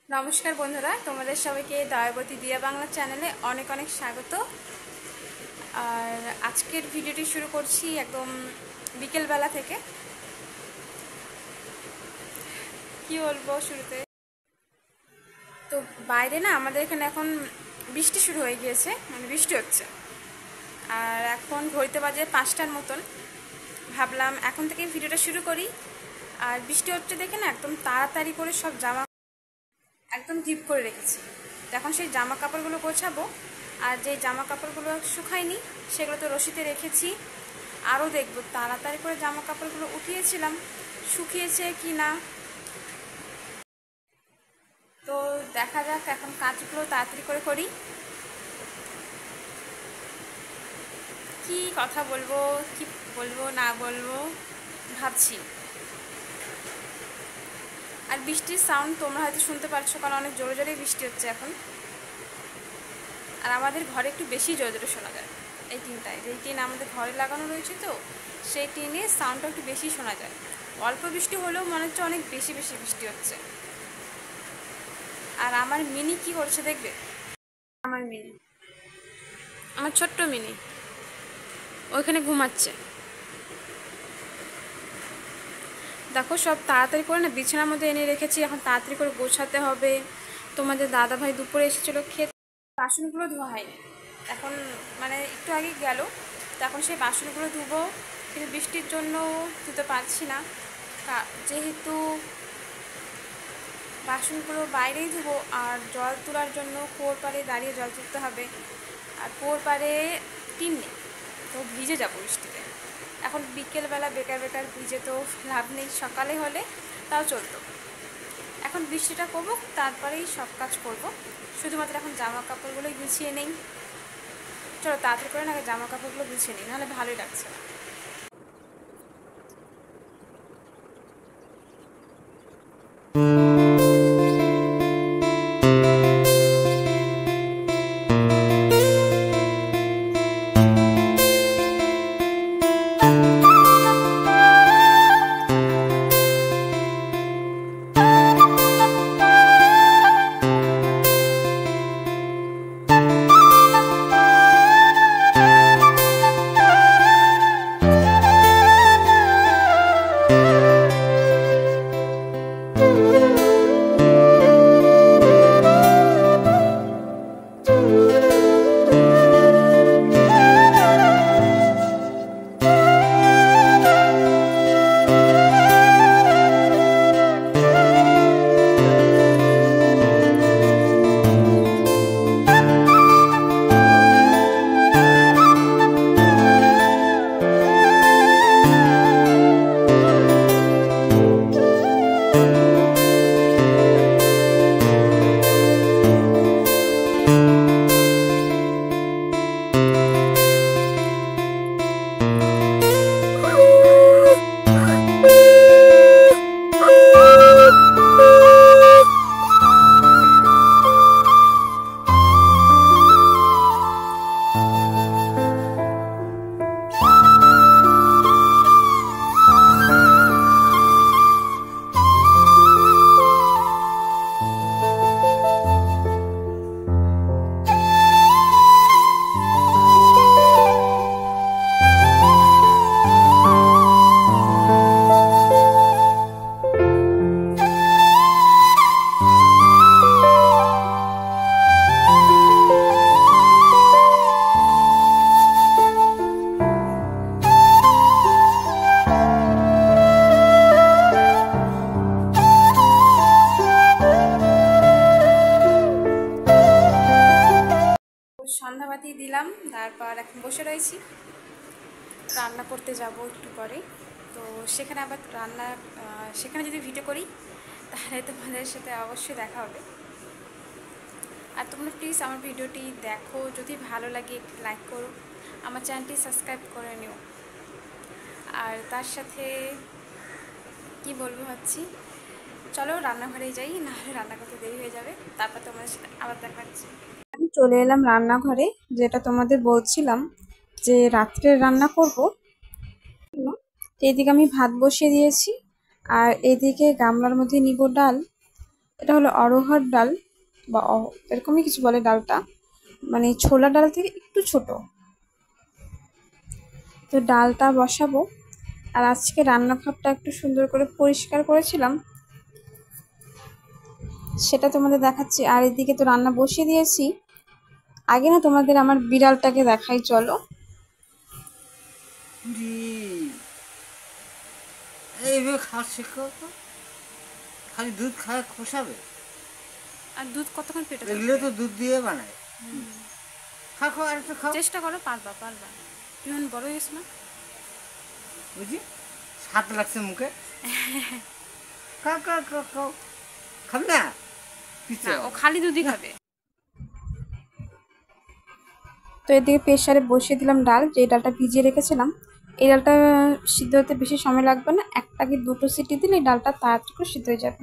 নমস্কার বন্ধুরা, তোমাদের সবাইকে দয়াবতী দিয়া বাংলা চ্যানেলে অনেক অনেক স্বাগত। আর আজকের ভিডিওটি শুরু করছি একদম বিকেলবেলা থেকে। কি বলবো শুরুতে, তো বাইরে না আমাদের এখানে এখন বৃষ্টি শুরু হয়ে গিয়েছে, মানে বৃষ্টি হচ্ছে। আর এখন ঘড়িতে বাজে 5টার মতন। ভাবলাম এখন থেকে ভিডিওটা শুরু করি। আর বৃষ্টি হচ্ছে দেখে না একদম তাড়াতাড়ি করে সব জামা একদম ডিপ করে রেখেছি। এখন সেই জামা কাপড়গুলো গোছাবো। আর যে জামা কাপড়গুলো শুকায়নি সেগুলো তো রশিতে রেখেছি। আরও দেখবো তাড়াতাড়ি করে জামা কাপড়গুলো উঠিয়েছিলাম শুকিয়েছে কি না। তো দেখা যাক, এখন কাজগুলো তাড়াতাড়ি করে করি। কি কথা বলবো, কি বলবো না বলবো ভাবছি। আর বৃষ্টির সাউন্ড তোমরা হয়তো শুনতে পারছো, কারণ অনেক জোরে জোরে বৃষ্টি হচ্ছে এখন। আর আমাদের ঘরে একটু বেশি জোরে জোরে শোনা যায়। এই টিনটায়, যেই টিন আমাদের ঘরে লাগানো রয়েছে, তো সেই টিনে সাউন্ডটা একটু বেশি শোনা যায়। অল্প বৃষ্টি হলেও মনে হচ্ছে অনেক বেশি বেশি বৃষ্টি হচ্ছে। আর আমার মিনি কি করছে দেখবে। আমার মিনি, আমার ছোট্ট মিনি ওইখানে ঘুমাচ্ছে। দেখো সব তাড়াতাড়ি করে না বিছানার মধ্যে এনে রেখেছি, এখন তাড়াতাড়ি করে গোছাতে হবে। তোমাদের দাদা ভাই দুপুরে এসেছিলো খেতে, বাসনগুলো ধোয়া হয়নি এখন, মানে একটু আগে গেল। তো এখন সেই বাসনগুলো ধুবো, কিন্তু বৃষ্টির জন্য ধুতে পারছি না। যেহেতু বাসনগুলো বাইরেই ধুবো, আর জল তোলার জন্য কুয়োর পাড়ে দাঁড়িয়ে জল তুলতে হবে। আর কুয়োর পাড়ে টিন নেই, তো ভিজে যাবো বৃষ্টিতে। এখন বিকেলবেলা বেকার বেকার ভিজে তো লাভ নেই, সকালে হলে তাও চলতো। এখন বৃষ্টিটা কমুক, তারপরেই সব কাজ করব। শুধুমাত্র এখন জামা কাপড়গুলোই গুছিয়ে নেই। চলো তাড়াতাড়ি করে না জামা কাপড়গুলো গুছিয়ে নিই, নাহলে ভালোই লাগছে না। সন্ধ্যাবাতি দিলাম, তারপর এখন বসে রয়েছি। রান্না করতে যাব একটু পরে। তো সেখানে আবার সেখানে যদি ভিডিও করি তাহলে তোমাদের সাথে অবশ্যই দেখা হবে। আর তোমরা প্লিজ আমার ভিডিওটি দেখো, যদি ভালো লাগে একটু লাইক করো, আমার চ্যানেলটি সাবস্ক্রাইব করে নিও। আর তার সাথে কি বলবো ভাবছি, চলো রান্নাঘরে যাই, নাহলে রান্না করতে দেরি হয়ে যাবে। তারপর তোমাদের সাথে আবার দেখা হচ্ছে। আমি চলে এলাম রান্নাঘরে, যেটা তোমাদের বলছিলাম যে রাত্রে রান্না করব। এদিকে আমি ভাত বসিয়ে দিয়েছি, আর এদিকে গামলার মধ্যে নিব ডাল। এটা হলো অড়হর ডাল বা এরকমই কিছু বলে ডালটা, মানে ছোলা ডাল থেকে একটু ছোট। তো ডালটা বসাবো। আর আজকে রান্নাঘরটা একটু সুন্দর করে পরিষ্কার করেছিলাম, সেটা তোমাদের দেখাচ্ছি। আর এদিকে তো রান্না বসিয়ে দিয়েছি। আগে না তোমাদের আমার বিড়ালটাকে দেখাই, চলো। এইভাবে খাওয়া শেখো তো, খালি দুধ খায় খোসাবে। আর দুধ কতক্ষণ পেটে এগুলো তো দুধ দিয়ে বানায়। খাও খাও, আর একটু খাও। চেষ্টা করো, পারবা পারবা, তুমি এখন বড় হয়েছো না। বুঝি স্বাদ লাগছে মুখে। খাও খাও খাও খাও, খাবি না? না, ও খালি দুধই খাবে। তো এদিকে প্রেসারে বসিয়ে দিলাম ডাল, যে ডালটা ভিজিয়ে রেখেছিলাম। এই ডালটা সিদ্ধ হতে বেশি সময় লাগবে না, একটা কি দুটো সিটি দিলে ডালটা তাড়াতাড়ি করে সিদ্ধ হয়ে যাবে।